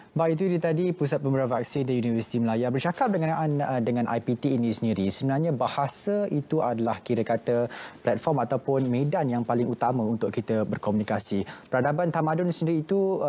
Baik, itu dia tadi Pusat Pemberian Vaksin di Universiti Melaya bercakap dengan IPT ini sendiri. Sebenarnya bahasa itu adalah kira kata platform ataupun medan yang paling utama untuk kita berkomunikasi. Peradaban tamadun sendiri itu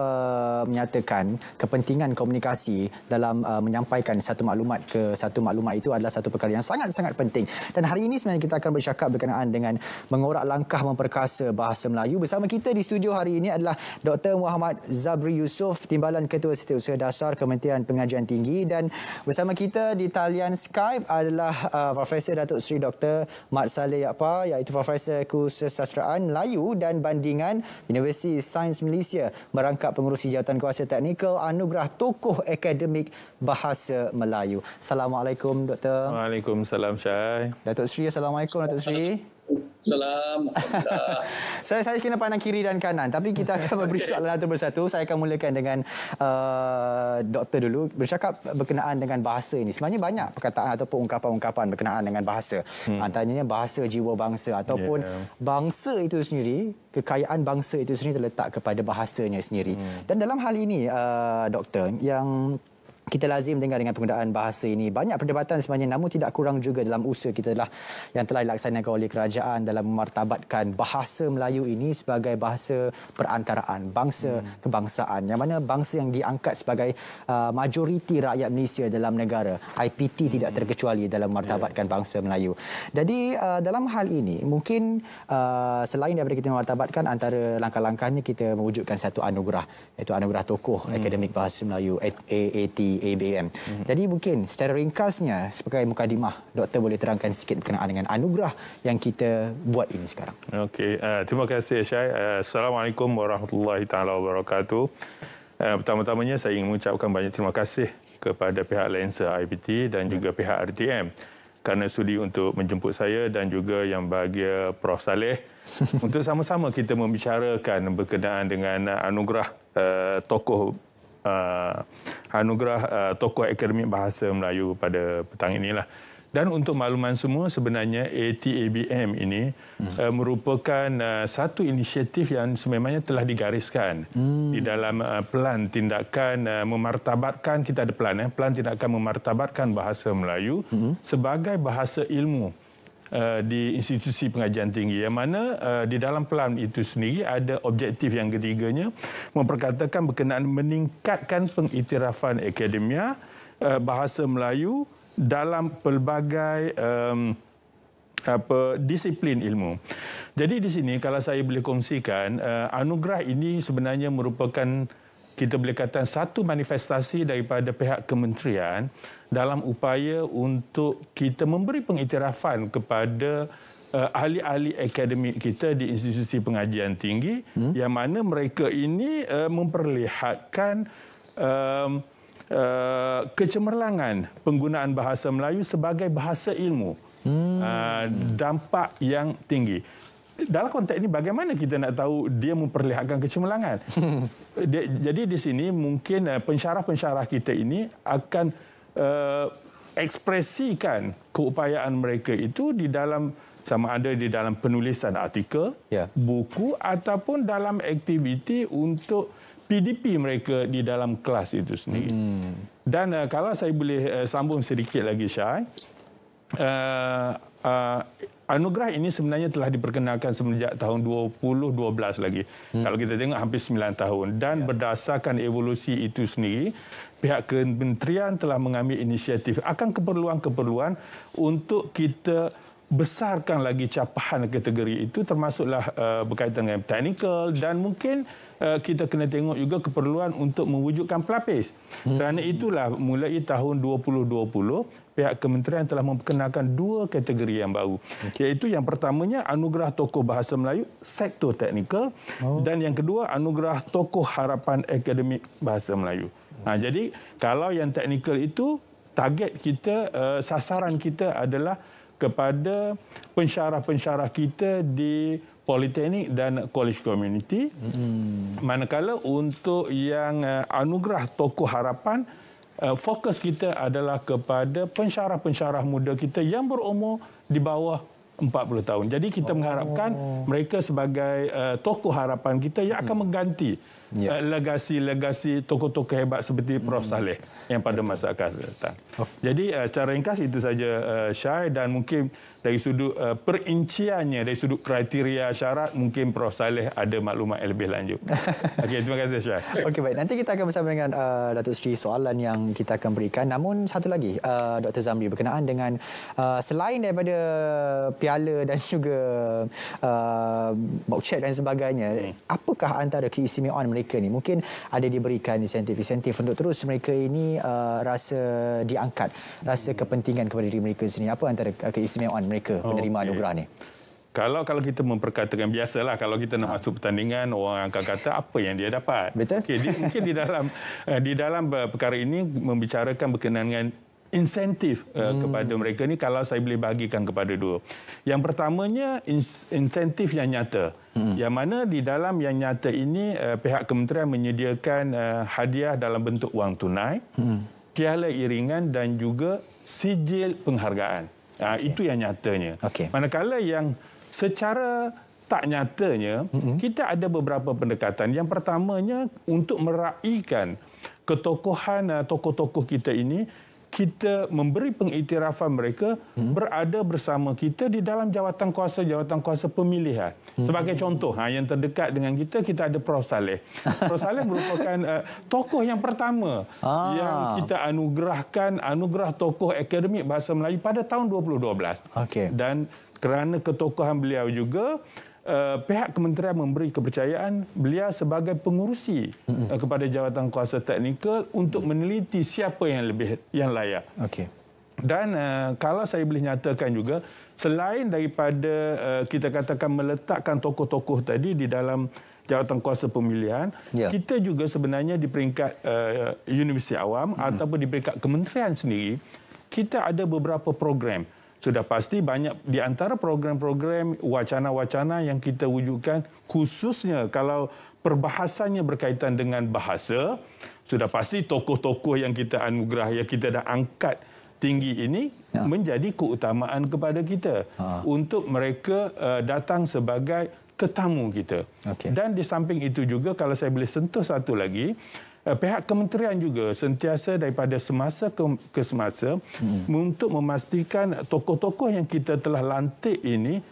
menyatakan kepentingan komunikasi dalam menyampaikan satu maklumat ke satu maklumat itu adalah satu perkara yang sangat-sangat penting. Dan hari ini sebenarnya kita akan bercakap berkenaan dengan mengorak langkah memperkasa bahasa Melayu. Bersama kita di studio hari ini adalah Dr. Muhammad Zabri Yusof, Timbalan Ketua Setiausaha Dasar Kementerian Pengajian Tinggi, dan bersama kita di talian Skype adalah Profesor Datuk Seri Dr. Mat Saleh Yaqpa, iaitu Profesor Kesusastraan Melayu dan Bandingan Universiti Sains Malaysia, merangkap pengurusi jawatan kuasa teknikal Anugerah Tokoh Akademik Bahasa Melayu. Assalamualaikum Dr. Waalaikumsalam Syai. Datuk Seri, Assalamualaikum Datuk Seri. Salam. Saya kena pandang kiri dan kanan, tapi kita akan memberi soalan satu persatu. Saya akan mulakan dengan doktor dulu, bercakap berkenaan dengan bahasa ini. Sebenarnya banyak perkataan ataupun ungkapan-ungkapan berkenaan dengan bahasa. Antaranya bahasa jiwa bangsa ataupun bangsa itu sendiri, kekayaan bangsa itu sendiri terletak kepada bahasanya sendiri. Dan dalam hal ini, doktor, yang kita lazim dengar dengan penggunaan bahasa ini, banyak perdebatan sebenarnya, namun tidak kurang juga dalam usaha kita yang telah dilaksanakan oleh kerajaan dalam memartabatkan bahasa Melayu ini sebagai bahasa perantaraan bangsa kebangsaan, yang mana bangsa yang diangkat sebagai majoriti rakyat Malaysia dalam negara. IPT tidak terkecuali dalam memartabatkan bangsa Melayu. Jadi dalam hal ini mungkin selain daripada kita memartabatkan, antara langkah-langkahnya kita mewujudkan satu anugerah, iaitu Anugerah Tokoh Akademik Bahasa Melayu AAT-ABM. Jadi mungkin secara ringkasnya, sebagai mukadimah, doktor boleh terangkan sikit berkenaan dengan anugerah yang kita buat ini sekarang. Okey, terima kasih Syai. Assalamualaikum warahmatullahi taala wabarakatuh. Pertama-tamanya saya ingin mengucapkan banyak terima kasih kepada pihak Lensa IPT dan juga pihak RTM kerana sudi untuk menjemput saya dan juga yang bahagia Prof Saleh untuk sama-sama kita membicarakan berkenaan dengan anugerah tokoh Tokoh Akademik Bahasa Melayu pada petang inilah. Dan untuk makluman semua, sebenarnya AT-ABM ini merupakan satu inisiatif yang sememangnya telah digariskan di dalam pelan tindakan memartabatkan, kita ada pelan tindakan memartabatkan bahasa Melayu sebagai bahasa ilmu di institusi pengajian tinggi, yang mana di dalam pelan itu sendiri ada objektif yang ketiganya, memperkatakan berkenaan meningkatkan pengiktirafan akademia bahasa Melayu dalam pelbagai disiplin ilmu. Jadi di sini kalau saya boleh kongsikan, anugerah ini sebenarnya merupakan, kita boleh katakan, satu manifestasi daripada pihak kementerian dalam upaya untuk kita memberi pengiktirafan kepada ahli-ahli akademik kita di institusi pengajian tinggi, yang mana mereka ini memperlihatkan kecemerlangan penggunaan bahasa Melayu sebagai bahasa ilmu, dampak yang tinggi. Dalam konteks ini, bagaimana kita nak tahu dia memperlihatkan kecemerlangan? Jadi di sini mungkin pensyarah-pensyarah kita ini akan ekspresikan keupayaan mereka itu di dalam, sama ada di dalam penulisan artikel, buku, ataupun dalam aktiviti untuk PDP mereka di dalam kelas itu sendiri. Dan kalau saya boleh sambung sedikit lagi, Syai, anugerah ini sebenarnya telah diperkenalkan semenjak tahun 2012 lagi. Kalau kita tengok hampir 9 tahun. Dan berdasarkan evolusi itu sendiri, pihak kementerian telah mengambil inisiatif akan keperluan-keperluan untuk kita besarkan lagi capahan kategori itu, termasuklah berkaitan dengan teknikal, dan mungkin kita kena tengok juga keperluan untuk mewujudkan pelapis. Kerana itulah mulai tahun 2020 pihak kementerian telah memperkenalkan 2 kategori yang baru. Iaitu yang pertamanya Anugerah Tokoh Bahasa Melayu sektor teknikal, dan yang kedua Anugerah Tokoh Harapan Akademik Bahasa Melayu. Jadi kalau yang teknikal itu, target kita, sasaran kita adalah kepada pensyarah-pensyarah kita di Politeknik dan College Community. Manakala untuk yang Anugerah Tokoh Harapan, fokus kita adalah kepada pensyarah-pensyarah muda kita yang berumur di bawah 40 tahun. Jadi kita mengharapkan mereka sebagai tokoh harapan kita yang akan mengganti legasi-legasi tokoh-tokoh hebat seperti Prof. Saleh yang pada masa akan datang. Jadi secara ringkas itu saja Syai, dan mungkin dari sudut perinciannya, dari sudut kriteria syarat, mungkin Prof. Saleh ada maklumat yang lebih lanjut. Okey, terima kasih Syai. Okey, baik. Nanti kita akan bersama dengan Datuk Seri soalan yang kita akan berikan. Namun satu lagi, Dr. Zamri, berkenaan dengan selain daripada piala dan juga box check dan sebagainya, apakah antara keistimewaan mereka ni? Mungkin ada diberikan insentif-insentif untuk terus mereka ini rasa diangkat, rasa kepentingan kepada diri mereka sendiri. Apa antara keistimewaan mereka penerima anugerah ni? Kalau kita memperkatakan, biasalah kalau kita nak masuk pertandingan, orang akan kata apa yang dia dapat. Betul. Okay, mungkin di dalam perkara ini membicarakan berkenaan dengan insentif kepada mereka ni, kalau saya boleh bahagikan kepada dua. Yang pertamanya insentif yang nyata. Yang mana di dalam yang nyata ini pihak kementerian menyediakan hadiah dalam bentuk wang tunai, piala iringan dan juga sijil penghargaan. Itu yang nyatanya. Manakala yang secara tak nyatanya, kita ada beberapa pendekatan. Yang pertamanya, untuk meraihkan ketokohan tokoh-tokoh kita ini, kita memberi pengiktirafan mereka berada bersama kita di dalam jawatan kuasa pemilihan. Sebagai contoh, yang terdekat dengan kita ada Prof. Saleh. Prof. Saleh merupakan tokoh yang pertama yang kita anugerahkan anugerah tokoh akademik bahasa Melayu pada tahun 2012. Dan kerana ketokohan beliau juga, pihak kementerian memberi kepercayaan beliau sebagai pengurusi kepada jawatan kuasa teknikal untuk meneliti siapa yang layak. Dan kalau saya boleh nyatakan juga, selain daripada kita katakan meletakkan tokoh-tokoh tadi di dalam jawatan kuasa pemilihan, kita juga sebenarnya di peringkat Universiti Awam ataupun di peringkat kementerian sendiri, kita ada beberapa program. Sudah pasti banyak di antara program-program, wacana-wacana yang kita wujudkan, khususnya kalau perbahasannya berkaitan dengan bahasa, sudah pasti tokoh-tokoh yang kita anugerah, yang kita dah angkat tinggi ini menjadi keutamaan kepada kita untuk mereka datang sebagai tetamu kita. Dan di samping itu juga, kalau saya boleh sentuh satu lagi, pihak kementerian juga sentiasa daripada semasa ke semasa untuk memastikan tokoh-tokoh yang kita telah lantik ini,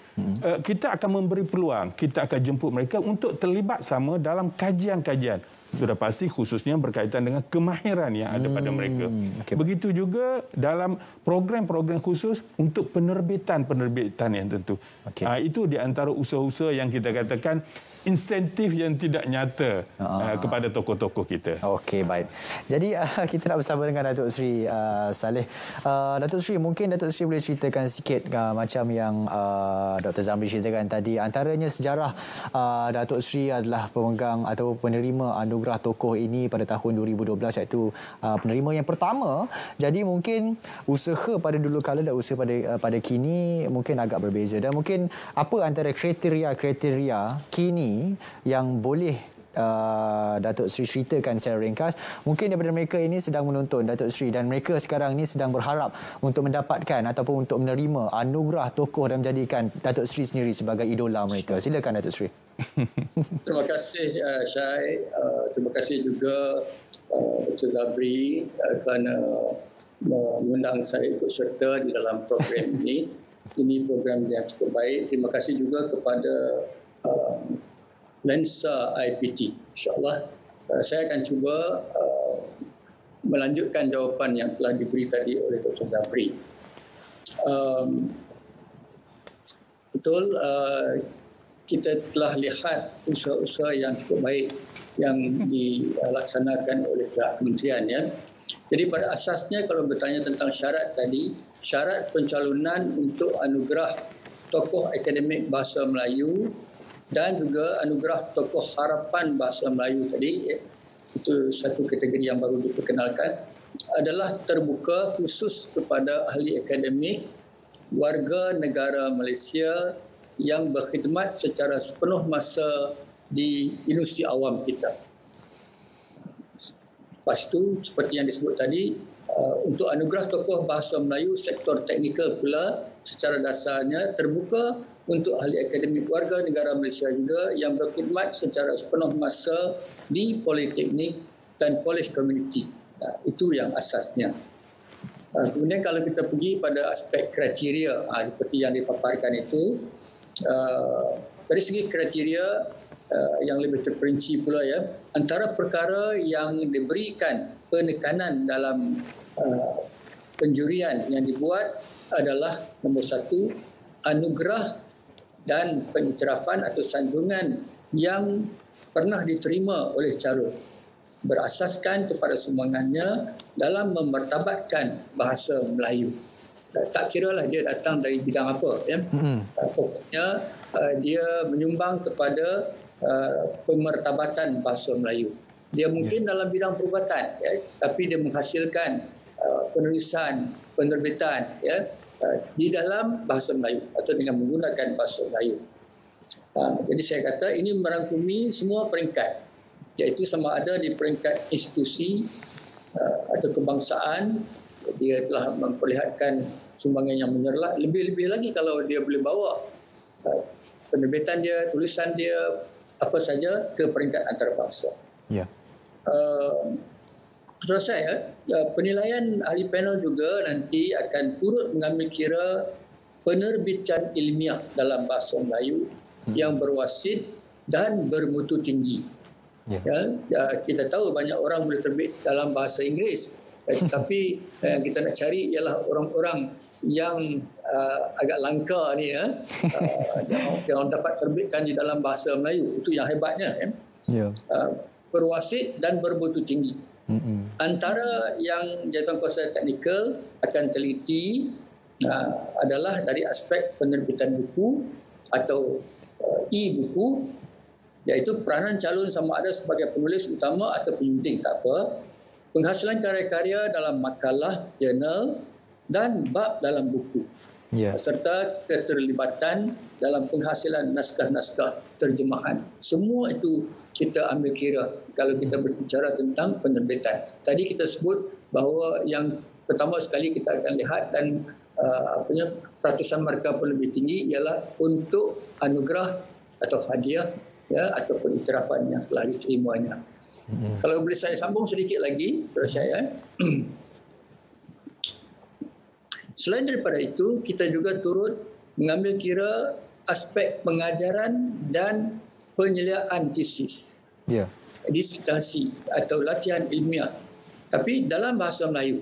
kita akan memberi peluang, kita akan jemput mereka untuk terlibat sama dalam kajian-kajian. Sudah pasti khususnya berkaitan dengan kemahiran yang ada pada mereka. Begitu juga dalam program-program khusus untuk penerbitan yang tentu. Itu di antara usaha-usaha yang kita katakan insentif yang tidak nyata kepada tokoh-tokoh kita. Okey, baik. Jadi kita nak bersama dengan Datuk Seri Saleh. Datuk Seri, mungkin Datuk Seri boleh ceritakan sikit macam yang Dr. Zamri ceritakan tadi. Antaranya sejarah Datuk Seri adalah pemegang atau penerima anugerah tokoh ini pada tahun 2012, iaitu penerima yang pertama. Jadi mungkin usaha pada dulu kala dan usaha pada kini mungkin agak berbeza. Dan mungkin apa antara kriteria kini yang boleh Datuk Seri ceritakan secara ringkas, mungkin daripada mereka ini sedang menonton Datuk Seri dan mereka sekarang ini sedang berharap untuk mendapatkan ataupun untuk menerima anugerah tokoh dan menjadikan Datuk Seri sendiri sebagai idola mereka. Silakan Datuk Seri. Terima kasih Syai. Terima kasih juga Dr. Zamri kerana mengundang saya ikut serta di dalam program ini. Ini program yang cukup baik. Terima kasih juga kepada Lensa IPT. InsyaAllah saya akan cuba melanjutkan jawapan yang telah diberi tadi oleh Dr. Zamri. Betul, kita telah lihat usaha-usaha yang cukup baik yang dilaksanakan oleh pihak kementerian. Jadi pada asasnya, kalau bertanya tentang syarat tadi, syarat pencalonan untuk anugerah tokoh akademik bahasa Melayu dan juga anugerah tokoh harapan bahasa Melayu tadi, itu satu kategori yang baru diperkenalkan, adalah terbuka khusus kepada ahli akademik warga negara Malaysia yang berkhidmat secara sepenuh masa di Universiti Awam kita. Lepas itu, seperti yang disebut tadi, untuk anugerah tokoh bahasa Melayu sektor teknikal pula secara dasarnya terbuka untuk ahli akademik warga negara Malaysia juga yang berkhidmat secara sepenuh masa di politeknik dan college community. Itu yang asasnya. Kemudian kalau kita pergi pada aspek kriteria seperti yang dipaparkan itu, dari segi kriteria yang lebih terperinci pula ya, antara perkara yang diberikan penekanan dalam penjurian yang dibuat adalah nombor 1, anugerah dan pengiktirafan atau sanjungan yang pernah diterima oleh calon berasaskan kepada sumbangannya dalam memartabatkan bahasa Melayu. Tak kiralah dia datang dari bidang apa ya. Pokoknya dia menyumbang kepada pemartabatan bahasa Melayu. Dia mungkin dalam bidang perubatan ya, tapi dia menghasilkan penulisan, penerbitan ya di dalam bahasa Melayu atau dengan menggunakan bahasa Melayu. Jadi saya kata ini merangkumi semua peringkat, iaitu sama ada di peringkat institusi atau kebangsaan, dia telah memperlihatkan sumbangan yang menyerlah. Lebih-lebih lagi kalau dia boleh bawa penerbitan dia, tulisan dia, apa saja ke peringkat antarabangsa. Ya. Selesai penilaian ahli panel juga nanti akan turut mengambil kira penerbitan ilmiah dalam bahasa Melayu yang berwasit dan bermutu tinggi. Kita tahu banyak orang boleh terbit dalam bahasa Inggeris, tetapi kita nak cari ialah orang-orang yang agak langka ni yang dapat terbitkan di dalam bahasa Melayu. Itu yang hebatnya. Berwasit dan bermutu tinggi. Antara yang jawatankuasa teknikal akan teliti adalah dari aspek penerbitan buku atau e-buku, iaitu peranan calon sama ada sebagai penulis utama atau penyunting, tak apa, penghasilan karya-karya dalam makalah, jurnal dan bab dalam buku, serta keterlibatan dalam penghasilan naskah-naskah terjemahan. Semua itu kita ambil kira kalau kita berbicara tentang penerbitan. Tadi kita sebut bahawa yang pertama sekali kita akan lihat dan peratusan markah pun lebih tinggi ialah untuk anugerah atau hadiah atau pengiktirafan yang telah diterimanya. Kalau boleh saya sambung sedikit lagi, saudara saya. Selain daripada itu, kita juga turut mengambil kira aspek pengajaran dan penyeliaan tesis, disertasi atau latihan ilmiah, tapi dalam bahasa Melayu,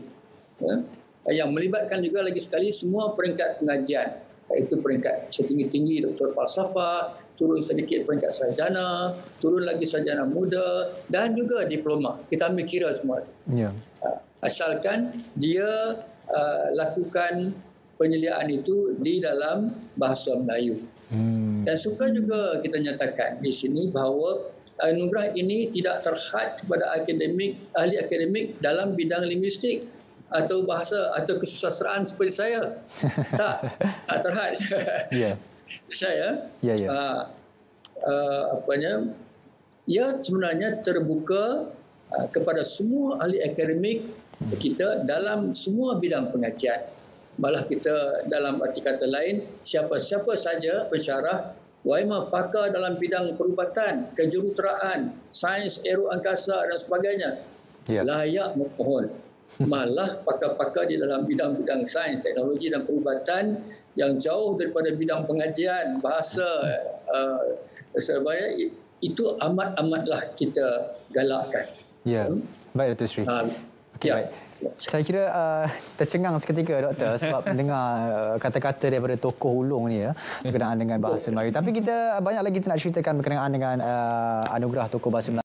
yang melibatkan juga lagi sekali semua peringkat pengajian, iaitu peringkat setinggi-tinggi doktor falsafah, turun sedikit peringkat sarjana, turun lagi sarjana muda dan juga diploma. Kita ambil kira semua. Asalkan dia lakukan penyeliaan itu di dalam bahasa Melayu. Dan suka juga kita nyatakan di sini bahawa anugerah ini tidak terhad kepada ahli akademik dalam bidang linguistik atau bahasa atau kesusastraan seperti saya. Tak terhad. Saya ia sebenarnya terbuka kepada semua ahli akademik kita dalam semua bidang pengajian. Malah kita dalam arti kata lain, siapa-siapa saja pensyarah, waimah pakar dalam bidang perubatan, kejuruteraan, sains aero angkasa dan sebagainya, layak memohon. Malah pakar-pakar di dalam bidang-bidang sains, teknologi dan perubatan yang jauh daripada bidang pengajian, bahasa, sebagainya, itu amat-amatlah kita galakkan. Baik, Datuk Seri. Okey, baik. Saya kira tercengang seketika, Doktor, sebab mendengar kata-kata daripada tokoh ulung ni berkenaan dengan bahasa Melayu. Tapi kita banyak lagi nak ceritakan berkenaan dengan anugerah tokoh bahasa Melayu.